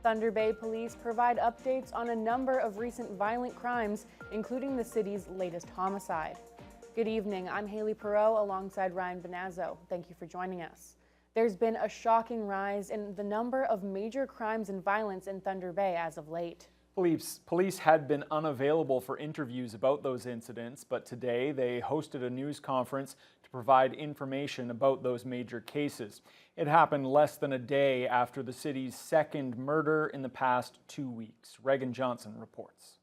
Thunder Bay Police provide updates on a number of recent violent crimes, including the city's latest homicide. Good evening, I'm Haley Perot alongside Ryan Benazzo. Thank you for joining us. There's been a shocking rise in the number of major crimes and violence in Thunder Bay as of late. Police had been unavailable for interviews about those incidents, but today they hosted a news conference to provide information about those major cases. It happened less than a day after the city's second murder in the past 2 weeks. Regan Johnson reports.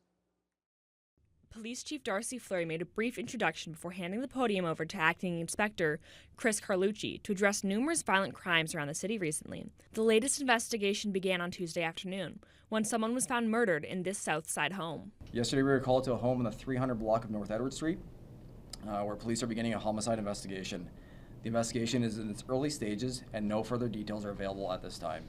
Police Chief Darcy Fleury made a brief introduction before handing the podium over to Acting Inspector Chris Carlucci to address numerous violent crimes around the city recently. The latest investigation began on Tuesday afternoon, when someone was found murdered in this South Side home. Yesterday we were called to a home in the 300 block of North Edward Street, where police are beginning a homicide investigation. The investigation is in its early stages and no further details are available at this time.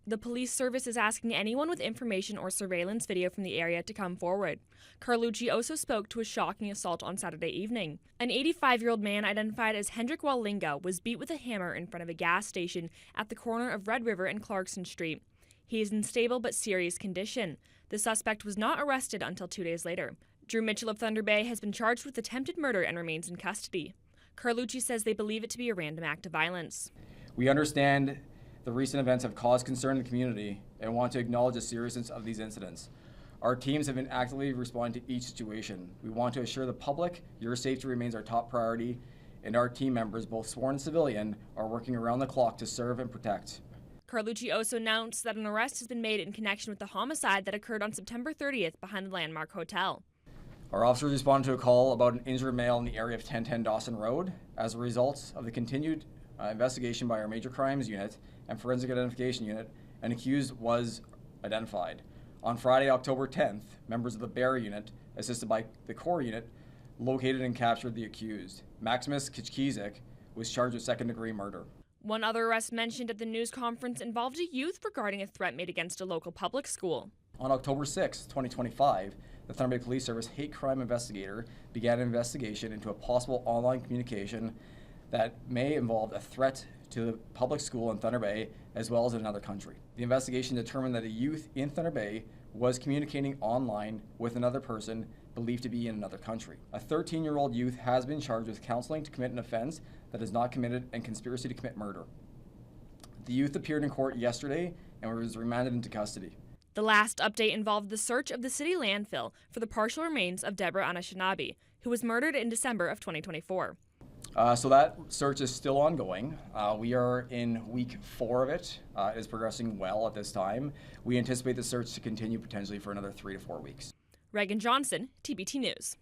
The police service is asking anyone with information or surveillance video from the area to come forward. Carlucci also spoke to a shocking assault on Saturday evening. An 85-year-old man identified as Hendrik Wallinga was beat with a hammer in front of a gas station at the corner of Red River and Clarkson Street. He is in stable but serious condition. The suspect was not arrested until 2 days later. Drew Mitchell of Thunder Bay has been charged with attempted murder and remains in custody. Carlucci says they believe it to be a random act of violence. We understand the recent events have caused concern in the community and want to acknowledge the seriousness of these incidents. Our teams have been actively responding to each situation. We want to assure the public your safety remains our top priority, and our team members, both sworn and civilian, are working around the clock to serve and protect. Carlucci also announced that an arrest has been made in connection with the homicide that occurred on September 30th behind the Landmark Hotel. Our officers responded to a call about an injured male in the area of 1010 Dawson Road. As a result of the continued investigation by our Major Crimes Unit and Forensic Identification Unit, an accused was identified. On Friday, October 10th, members of the Bear Unit, assisted by the Core Unit, located and captured the accused. Maximus Kichkizik was charged with second-degree murder. One other arrest mentioned at the news conference involved a youth regarding a threat made against a local public school. On October 6, 2025, the Thunder Bay Police Service hate crime investigator began an investigation into a possible online communication that may involve a threat to the public school in Thunder Bay as well as in another country. The investigation determined that a youth in Thunder Bay was communicating online with another person believed to be in another country. A 13-year-old youth has been charged with counseling to commit an offense that is not committed and conspiracy to commit murder. The youth appeared in court yesterday and was remanded into custody. The last update involved the search of the city landfill for the partial remains of Deborah Anashinabi, who was murdered in December of 2024. So that search is still ongoing. We are in week 4 of it. It is progressing well at this time. We anticipate the search to continue potentially for another 3 to 4 weeks. Regan Johnson, TBT News.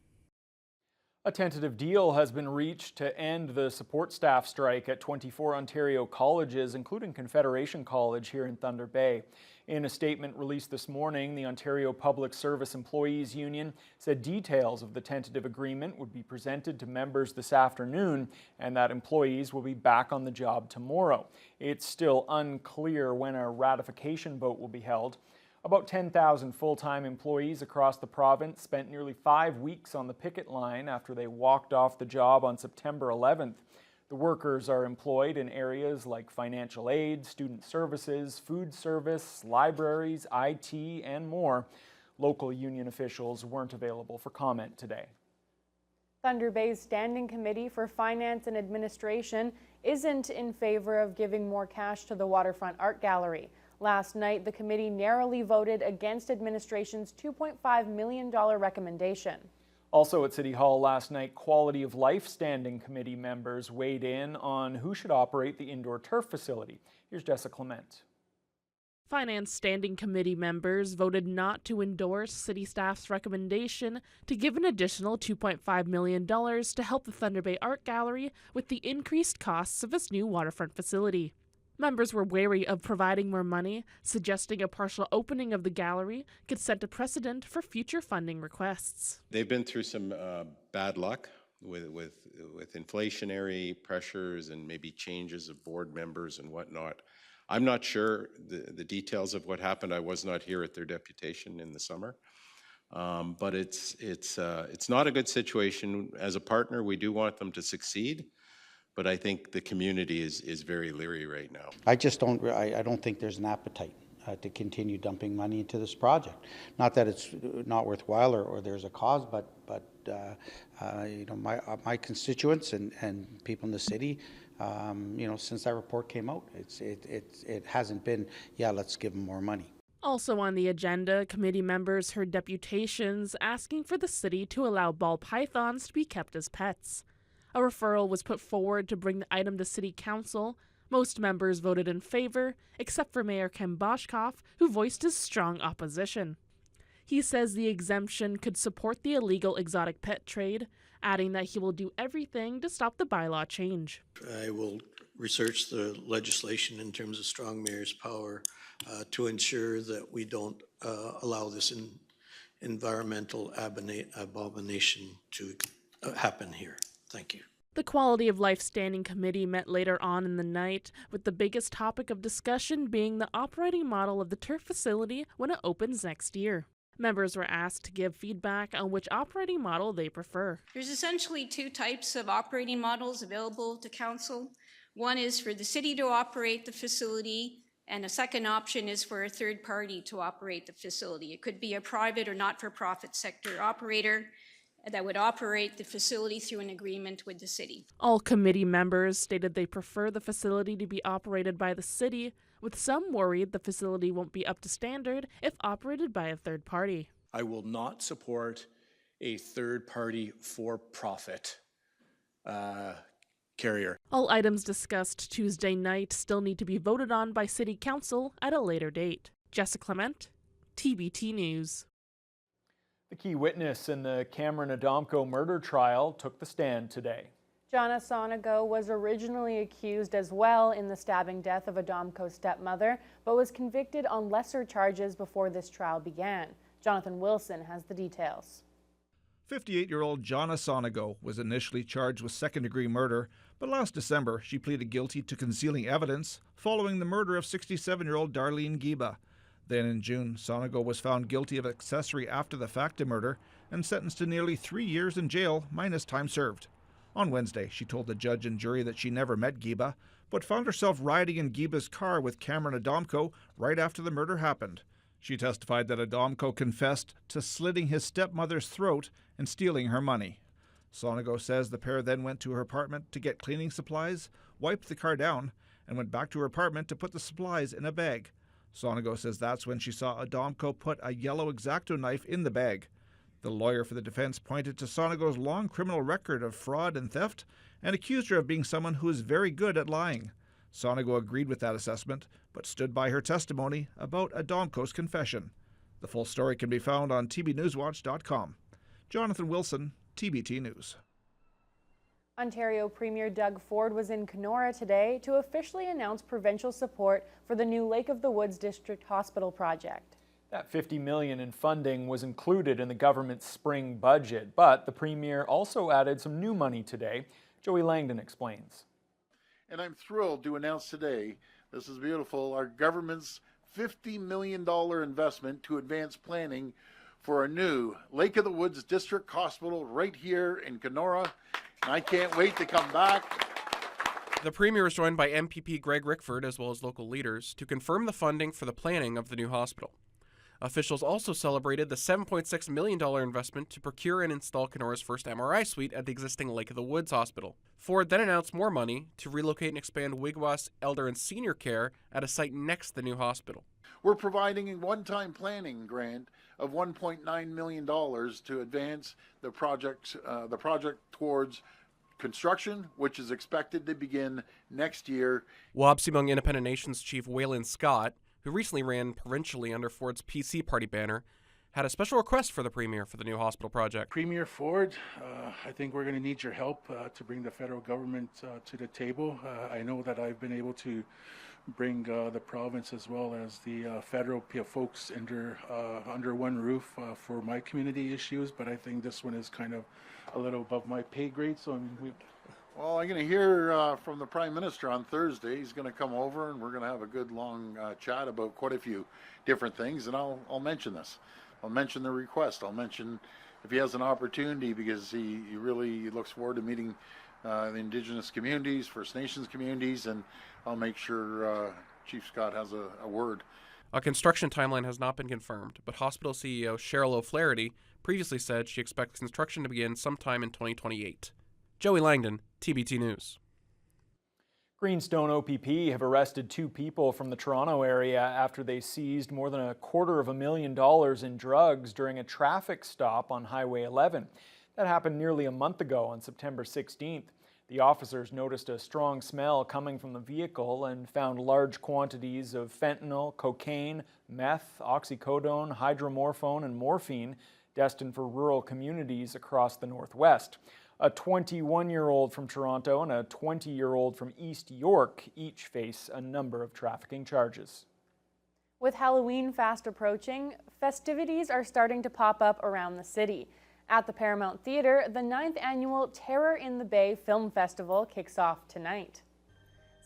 A tentative deal has been reached to end the support staff strike at 24 Ontario colleges, including Confederation College here in Thunder Bay. In a statement released this morning, the Ontario Public Service Employees Union said details of the tentative agreement would be presented to members this afternoon and that employees will be back on the job tomorrow. It's still unclear when a ratification vote will be held. About 10,000 full-time employees across the province spent nearly 5 weeks on the picket line after they walked off the job on September 11th. The workers are employed in areas like financial aid, student services, food service, libraries, IT, and more. Local union officials weren't available for comment today. Thunder Bay's Standing Committee for Finance and Administration isn't in favor of giving more cash to the Waterfront Art Gallery. Last night, the committee narrowly voted against administration's $2.5 million recommendation. Also at City Hall last night, Quality of Life Standing Committee members weighed in on who should operate the indoor turf facility. Here's Jessa Clement. Finance Standing Committee members voted not to endorse city staff's recommendation to give an additional $2.5 million to help the Thunder Bay Art Gallery with the increased costs of its new waterfront facility. Members were wary of providing more money, suggesting a partial opening of the gallery could set a precedent for future funding requests. They've been through some bad luck with inflationary pressures and maybe changes of board members and whatnot. I'm not sure the details of what happened. I was not here at their deputation in the summer. But it's not a good situation. As a partner, we do want them to succeed. But I think the community is very leery right now. I don't think there's an appetite. to continue dumping money into this project. Not that it's not worthwhile or there's a cause, but my constituents and people in the city, since that report came out, it hasn't been, yeah, let's give them more money. Also on the agenda, committee members heard deputations asking for the city to allow ball pythons to be kept as pets. A referral was put forward to bring the item to City Council. Most members voted in favor, except for Mayor Ken Boshkoff, who voiced his strong opposition. He says the exemption could support the illegal exotic pet trade, adding that he will do everything to stop the bylaw change. I will research the legislation in terms of strong mayor's power to ensure that we don't allow this environmental abomination to happen here. Thank you. The Quality of Life Standing Committee met later on in the night, with the biggest topic of discussion being the operating model of the turf facility when it opens next year. Members were asked to give feedback on which operating model they prefer. There's essentially two types of operating models available to council. One is for the city to operate the facility, and a second option is for a third party to operate the facility. It could be a private or not-for-profit sector operator that would operate the facility through an agreement with the city. All committee members stated they prefer the facility to be operated by the city, with some worried the facility won't be up to standard if operated by a third party. I will not support a third party for-profit carrier. All items discussed Tuesday night still need to be voted on by City Council at a later date. Jessica Clement, TBT News. The key witness in the Cameron Adamco murder trial took the stand today. Jonna Sonego was originally accused as well in the stabbing death of Adamco's stepmother, but was convicted on lesser charges before this trial began. Jonathan Wilson has the details. 58-year-old Jonna Sonego was initially charged with second-degree murder, but last December she pleaded guilty to concealing evidence following the murder of 67-year-old Darlene Giba. Then in June, Sonego was found guilty of accessory after-the-fact to murder and sentenced to nearly 3 years in jail minus time served. On Wednesday, she told the judge and jury that she never met Giba, but found herself riding in Giba's car with Cameron Adamco right after the murder happened. She testified that Adamco confessed to slitting his stepmother's throat and stealing her money. Sonego says the pair then went to her apartment to get cleaning supplies, wiped the car down, and went back to her apartment to put the supplies in a bag. Sonego says that's when she saw Adamco put a yellow X-Acto knife in the bag. The lawyer for the defense pointed to Sonego's long criminal record of fraud and theft and accused her of being someone who is very good at lying. Sonego agreed with that assessment, but stood by her testimony about Adamco's confession. The full story can be found on tbnewswatch.com. Jonathan Wilson, TBT News. Ontario Premier Doug Ford was in Kenora today to officially announce provincial support for the new Lake of the Woods District Hospital project. That $50 million in funding was included in the government's spring budget, but the Premier also added some new money today. Joey Langdon explains. And I'm thrilled to announce today, this is beautiful, our government's $50 million investment to advance planning for a new Lake of the Woods District Hospital right here in Kenora. And I can't wait to come back. The Premier was joined by MPP Greg Rickford as well as local leaders to confirm the funding for the planning of the new hospital. Officials also celebrated the $7.6 million investment to procure and install Kenora's first MRI suite at the existing Lake of the Woods Hospital. Ford then announced more money to relocate and expand Wigwas elder and senior care at a site next to the new hospital. We're providing a one-time planning grant of $1.9 million to advance the project towards construction, which is expected to begin next year. Wapsimaung Independent Nations Chief Waylon Scott, who recently ran provincially under Ford's PC Party banner, had a special request for the Premier for the new hospital project. Premier Ford, I think we're going to need your help to bring the federal government to the table. I know that I've been able to bring the province as well as the federal folks under one roof for my community issues, but I think this one is kind of a little above my pay grade. So Well, I'm going to hear from the Prime Minister on Thursday. He's going to come over and we're going to have a good long chat about quite a few different things, and I'll mention this. I'll mention the request. I'll mention if he has an opportunity, because he really looks forward to meeting the Indigenous communities, First Nations communities, and I'll make sure Chief Scott has a word. A construction timeline has not been confirmed, but hospital CEO Cheryl O'Flaherty previously said she expects construction to begin sometime in 2028. Joey Langdon, TBT News. Greenstone OPP have arrested 2 people from the Toronto area after they seized more than $250,000 in drugs during a traffic stop on Highway 11. That happened nearly a month ago on September 16th. The officers noticed a strong smell coming from the vehicle and found large quantities of fentanyl, cocaine, meth, oxycodone, hydromorphone, and morphine destined for rural communities across the Northwest. A 21-year-old from Toronto and a 20-year-old from East York each face a number of trafficking charges. With Halloween fast approaching, festivities are starting to pop up around the city. At the Paramount Theatre, the 9th annual Terror in the Bay Film Festival kicks off tonight.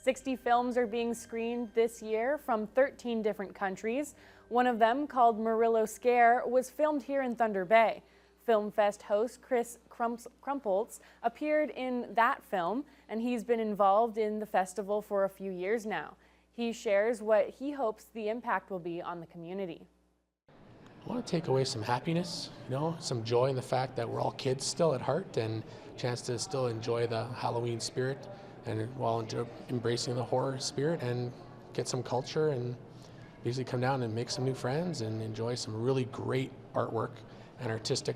60 films are being screened this year from 13 different countries. One of them, called Murillo Scare, was filmed here in Thunder Bay. Film Fest host Chris Crumpholtz appeared in that film, and he's been involved in the festival for a few years now. He shares what he hopes the impact will be on the community. I want to take away some happiness, some joy in the fact that we're all kids still at heart, and a chance to still enjoy the Halloween spirit and while embracing the horror spirit, and get some culture and basically come down and make some new friends and enjoy some really great artwork and artistic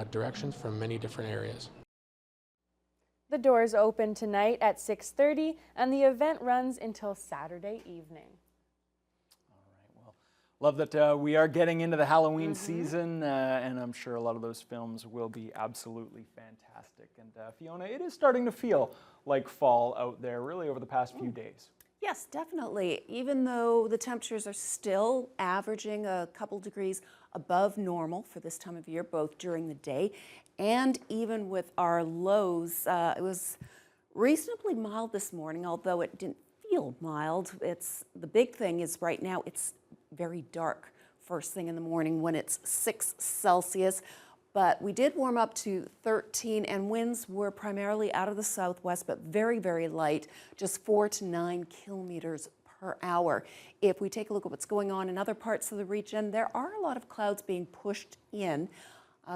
directions from many different areas. The doors open tonight at 6:30 and the event runs until Saturday evening. Love that we are getting into the Halloween season, and I'm sure a lot of those films will be absolutely fantastic. And Fiona, it is starting to feel like fall out there, really, over the past few days. Yes, definitely. Even though the temperatures are still averaging a couple degrees above normal for this time of year, both during the day and even with our lows, it was reasonably mild this morning, although it didn't feel mild. The big thing is right now it's very dark first thing in the morning when it's 6 Celsius. But we did warm up to 13, and winds were primarily out of the southwest, but very, very light, just 4 to 9 kilometers per hour. If we take a look at what's going on in other parts of the region, there are a lot of clouds being pushed in.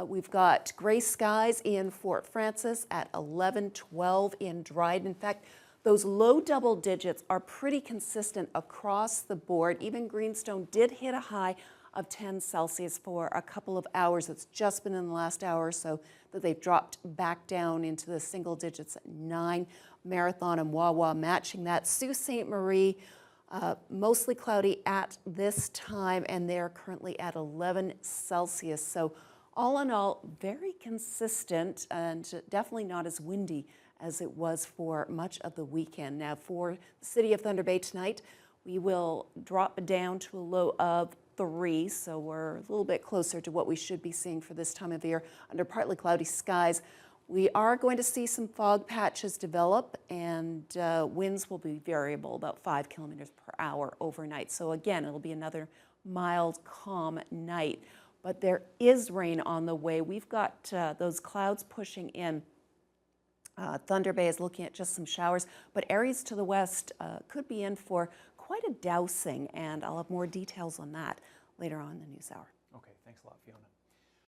We've got gray skies in Fort Frances at 11, 12 in Dryden. In fact, those low double digits are pretty consistent across the board. Even Greenstone did hit a high of 10 Celsius for a couple of hours. It's just been in the last hour or so that they've dropped back down into the single digits at 9. Marathon and Wawa matching that. Sault Ste. Marie, mostly cloudy at this time, and they're currently at 11 Celsius. So all in all, very consistent and definitely not as windy as it was for much of the weekend. Now for the city of Thunder Bay tonight, we will drop down to a low of 3, so we're a little bit closer to what we should be seeing for this time of year under partly cloudy skies. We are going to see some fog patches develop, and winds will be variable, about 5 kilometers per hour overnight. So again, it'll be another mild, calm night. But there is rain on the way. We've got those clouds pushing in. Thunder Bay is looking at just some showers, but areas to the west could be in for quite a dousing, and I'll have more details on that later on in the news hour. Okay, thanks a lot, Fiona.